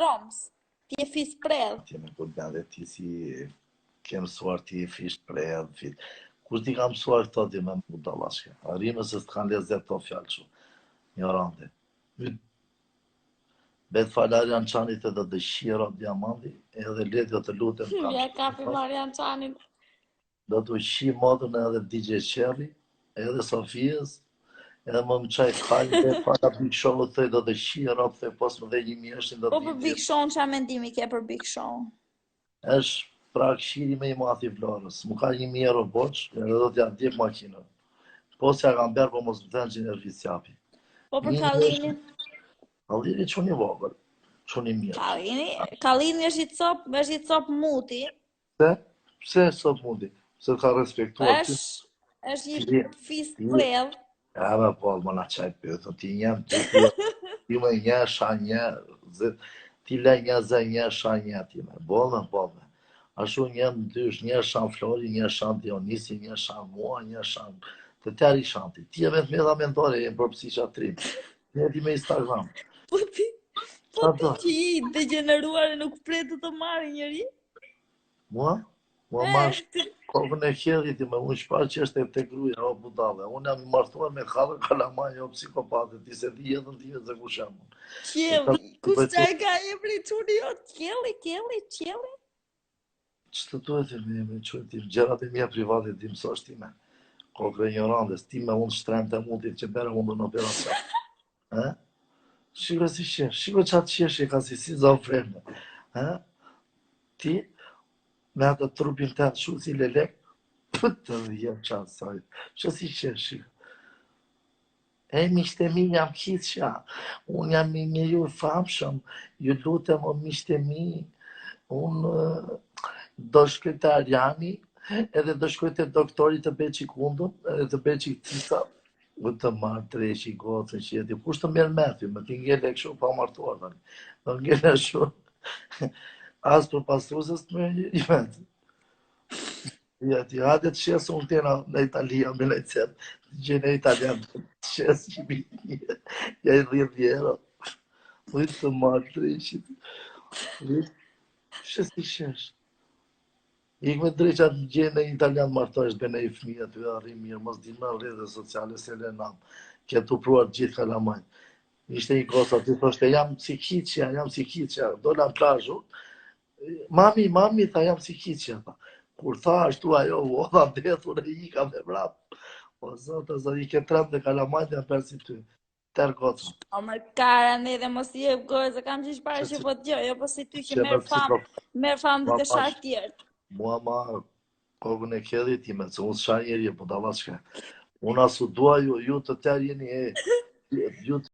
Droms. Ti je fis predh. Ti me kujtën dhe ti si ke mësuar ti fisht predh, kush ti ka mësuar këto ti me budallashke. Arrimës se s'kan lezet to fjalë që. Ignorante. Bet falarian çanit edhe dëshira diamanti, edhe ledjo të lutem kam Ja kapi Marian Çanin. do të uqi modën edhe DJ Cherry, edhe Sofijës, edhe më çaj kalë dhe para Big Show të do të shira të pos më dhe 1000 do Po të për Big Show ç'a mendimi ke për Big Show? është pra këshiri me i mati Vlorës. Më ka 1000 euro borç, edhe do t'ja ndjek makinën. Po se ja kam berë, po mos më thënë që nervis japi. Po për Kallinin? Kallini që një vogël, që një mirë. Kallini është i cop muti. Pse sot mundi? Se ka respektuar ty. Është i fis predh. Ja, me po, më na qaj pëtën, ti njem, ti me një, sha një, ti le një, zë një, sha një, ti me, bolme. Ashtu njem dysh, një shan Flori, një shan Dionisi, një shan mua, një shan të tëri shanti. Ti e me të medha mentore, e më përpësi shatrim. Një ti me Instagram. Po ti që i degeneruar e nuk pretë të marrë njëri? Mua marrë kokën e kjellit me unë shpar që është e të gruja, o budale. Unë jam i martuar me Kallën Kalamaj, o psikopate, ti se di jetën time se ku shemë. Qjelli, kush qaj ka e pri quni jo? Qjelli? Që të duhet e me qënë tim, gjerat e mija private ti mësosh time. Kokë ignorantes, ti me unë shtrem të mundit që bere unë në operacion. Shiko si shesh, shiko qatë shesh e ka si zonë fremë. Ti, me atë trupin të atë shu si lelek, pëtë dhe jem qatë sajt. Që si shesh, shiko. E, mishte mi jam kisha, unë jam i një ju famshëm, ju lutem o mishte mi, unë do shkoj të Arjani, edhe do shkoj të doktorit të Beqi Kundun, edhe të Beqi Tisa, u të marrë treshi gocën që jeti, kush të merë me ty, më t'i ngele këshu pa martuar, do ngele shu, as për pastrusës të merë një vetë. Jeti, hajde të shesë unë tjena në Italia, me në cëtë, të gjene italian, të shesë që mi, ja i 10 euro, u të marrë treshit, shesë i shesh. Ik me dreqa të gjenë në italian martojsh, bëne i fëmija të arri mirë, mos di me rrëdhe sociale se le nam, ke të pruar gjithë Kalamajt. Ishte i kosa, të thoshte, jam si kiqja, dola në plazhu, mami, tha, jam si kiqja, tha. Kur tha, ashtu ajo, vodha detur e i ka me vrap. O, zotë, i ke trem dhe Kalamajt janë persi ty. Tërë koca. O, më kara ne dhe mos i e gojë, se kam qish pare që po t'gjë, jo po si ty që merë famë dhe të shakë tjerë. Mua ma kokën e kjellit ti me që unë s'sha njeri e po da shka. Unë asu dua ju të tërë jeni e